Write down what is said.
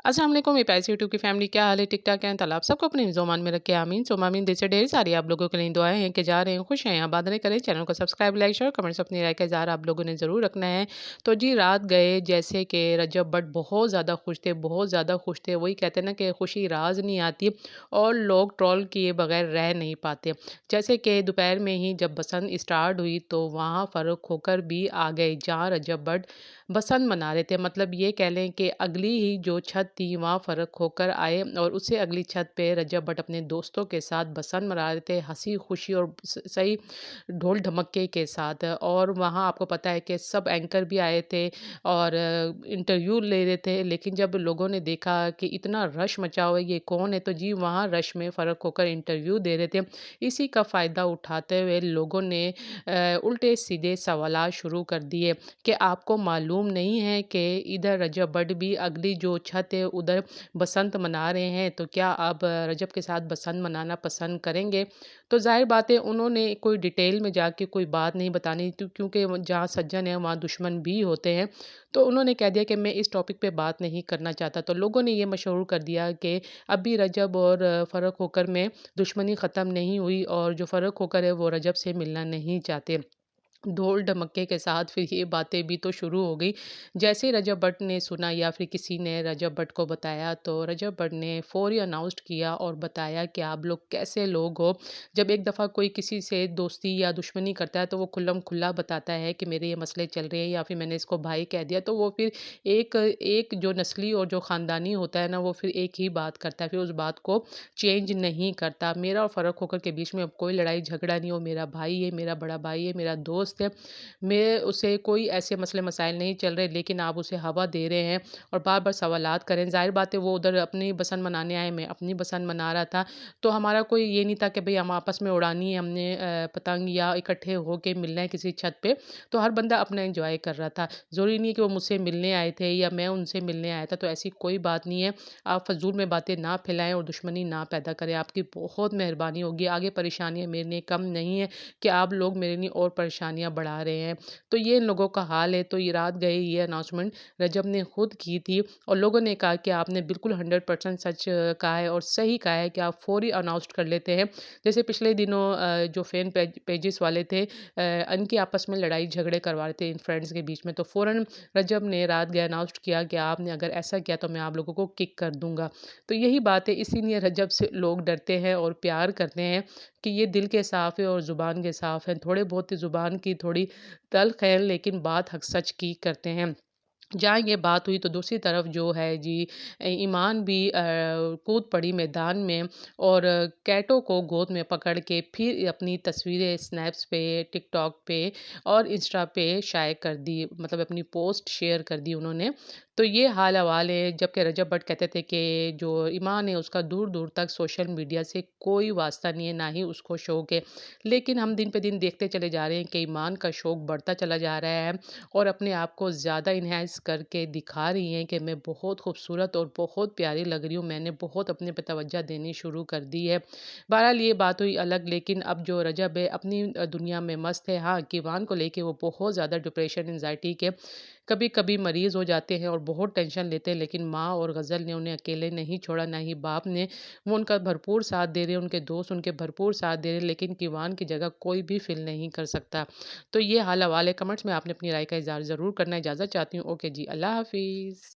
अस्सलाम वालेकुम मेरी प्यारी सी यूट्यूब की फैमिली, क्या हाल है? ठीक-ठाक हैं? ताला आप सबको अपने ज़ोमान में रखे आमीन सुम्मा आमीन। दिल से ढेर सारी आप लोगों के लिए दुआएँ हैं कि जा रहे हैं, खुश हैं, आबाद रहें करें। चैनल को सब्सक्राइब, लाइक, शेयर, कमेंट्स अपनी राय का इज़हार आप लोगों ने ज़रूर रखना है। तो जी रात गए जैसे कि रजब बट बहुत ज़्यादा खुश थे, बहुत ज़्यादा खुश थे। वही कहते हैं ना कि खुशी राज़ नहीं आती और लोग ट्रोल किए बगैर रह नहीं पाते। जैसे कि दोपहर में ही जब बसंत स्टार्ट हुई तो वहाँ फ़ारूक खोखर भी आ गए, जहाँ रजब बट बसंत मना रहे थे। मतलब ये कह लें कि अगली ही जो छत थी वहाँ फ़र्क होकर आए और उससे अगली छत पे रजब भट्ट अपने दोस्तों के साथ बसंत मना रहे थे, हँसी खुशी और सही ढोल ढमक्के के साथ। और वहाँ आपको पता है कि सब एंकर भी आए थे और इंटरव्यू ले रहे थे, लेकिन जब लोगों ने देखा कि इतना रश मचा हुआ है, ये कौन है, तो जी वहाँ रश में फ़र्क होकर इंटरव्यू दे रहे थे। इसी का फ़ायदा उठाते हुए लोगों ने उल्टे सीधे सवालात शुरू कर दिए कि आपको मालूम नहीं है कि इधर रजब बट भी अगली जो छत है उधर बसंत मना रहे हैं, तो क्या आप रजब के साथ बसंत मनाना पसंद करेंगे? तो ज़ाहिर बात है उन्होंने कोई डिटेल में जाके कोई बात नहीं बतानी क्योंकि जहाँ सज्जन है वहाँ दुश्मन भी होते हैं। तो उन्होंने कह दिया कि मैं इस टॉपिक पे बात नहीं करना चाहता। तो लोगों ने ये मशहूर कर दिया कि अभी रजब और फ़र्क होकर में दुश्मनी ख़त्म नहीं हुई और जो फ़र्क होकर है वो रजब से मिलना नहीं चाहते। ढोल ढमक्के के साथ फिर ये बातें भी तो शुरू हो गई। जैसे ही रजब भट्ट ने सुना या फिर किसी ने रजब भट्ट को बताया तो रजब भट्ट ने फ़ौरी अनाउंस्ड किया और बताया कि आप लोग कैसे लोग हो। जब एक दफ़ा कोई किसी से दोस्ती या दुश्मनी करता है तो वो खुल्लम खुल्ला बताता है कि मेरे ये मसले चल रहे हैं या फिर मैंने इसको भाई कह दिया, तो वो फिर एक एक जो नस्ली और जो ख़ानदानी होता है ना वो फिर एक ही बात करता है, फिर उस बात को चेंज नहीं करता। मेरा और फ़र्क होकर के बीच में अब कोई लड़ाई झगड़ा नहीं हो, मेरा भाई है, मेरा बड़ा भाई है, मेरा दोस्त है। मैं उसे कोई ऐसे मसले मसाइल नहीं चल रहे, लेकिन आप उसे हवा दे रहे हैं और बार-बार सवालात कर रहे हैं। ज़ाहिर बात है वो उधर अपनी बसंत मनाने आए, मैं अपनी बसंत मना रहा था। तो हमारा कोई ये नहीं था कि भई हम आपस में उड़ानी है हमने पतंग या इकट्ठे होके मिलना है किसी छत पे। तो हर बंदा अपना एन्जॉय कर रहा था। ज़रूरी नहीं है कि वो मुझसे मिलने आए थे या मैं उनसे मिलने आया था, तो ऐसी कोई बात नहीं है। आप फ़ज़ूल में बातें ना फैलाएँ और दुश्मनी ना पैदा करें। आपकी बहुत मेहरबानी होगी। आगे परेशानियाँ मेरे लिए कम नहीं है कि आप लोग मेरे लिए और परेशानियाँ बढ़ा रहे हैं। तो ये इन लोगों का हाल है। तो ये रात गए ये अनाउंसमेंट रजब ने खुद की थी और लोगों ने कहा कि आपने बिल्कुल 100% सच कहा है और सही कहा है कि आप फ़ौरी अनाउंस्ड कर लेते हैं। जैसे पिछले दिनों जो फ़ैन पेजेस वाले थे इनकी आपस में लड़ाई झगड़े करवा रहे थे इन फ्रेंड्स के बीच में। तो फ़ौरन रजब ने रात गए अनाउंस्ड किया कि आपने अगर ऐसा किया तो मैं आप लोगों को किक कर दूँगा। तो यही बात है, इसीलिए रजब से लोग डरते हैं और प्यार करते हैं कि ये दिल के साफ़ है और ज़ुबान के साफ़ हैं। थोड़े बहुत ही ज़ुबान की थोड़ी तल्ख़ है लेकिन बात हक़ सच की करते हैं। जहाँ ये बात हुई तो दूसरी तरफ जो है जी ईमान भी कूद पड़ी मैदान में और कैटो को गोद में पकड़ के फिर अपनी तस्वीरें स्नैप्स पे, टिकटॉक पे और इंस्टा पे शाये कर दी। मतलब अपनी पोस्ट शेयर कर दी उन्होंने। तो ये हाल अहवाल है, जबकि रजब भट्ट कहते थे कि जो ईमान है उसका दूर-दूर तक सोशल मीडिया से कोई वास्ता नहीं है, ना ही उसको शौक है। लेकिन हम दिन पे दिन देखते चले जा रहे हैं कि ईमान का शौक बढ़ता चला जा रहा है और अपने आप को ज़्यादा इन्हांस करके दिखा रही हैं कि मैं बहुत खूबसूरत और बहुत प्यारी लग रही हूँ। मैंने बहुत अपने पे तवज्जो देनी शुरू कर दी है। बहरहाल ये बात हुई अलग, लेकिन अब जो रजब है अपनी दुनिया में मस्त है। हाँ, कीवान को लेके वो बहुत ज़्यादा डिप्रेशन, एंग्ज़ायटी के कभी-कभी मरीज़ हो जाते हैं और बहुत टेंशन लेते हैं, लेकिन माँ और ग़ज़ल ने उन्हें अकेले नहीं छोड़ा, ना ही बाप ने। वो उनका भरपूर साथ दे रहे हैं, उनके दोस्त उनके भरपूर साथ दे रहे हैं, लेकिन कीवान की जगह कोई भी फ़िल नहीं कर सकता। तो ये हाल-अहवाल है। कमेंट्स में आपने अपनी राय का इज़हार ज़रूर करना है। इजाज़त चाहती हूँ। ओके जी, अल्लाह हाफ़िज़।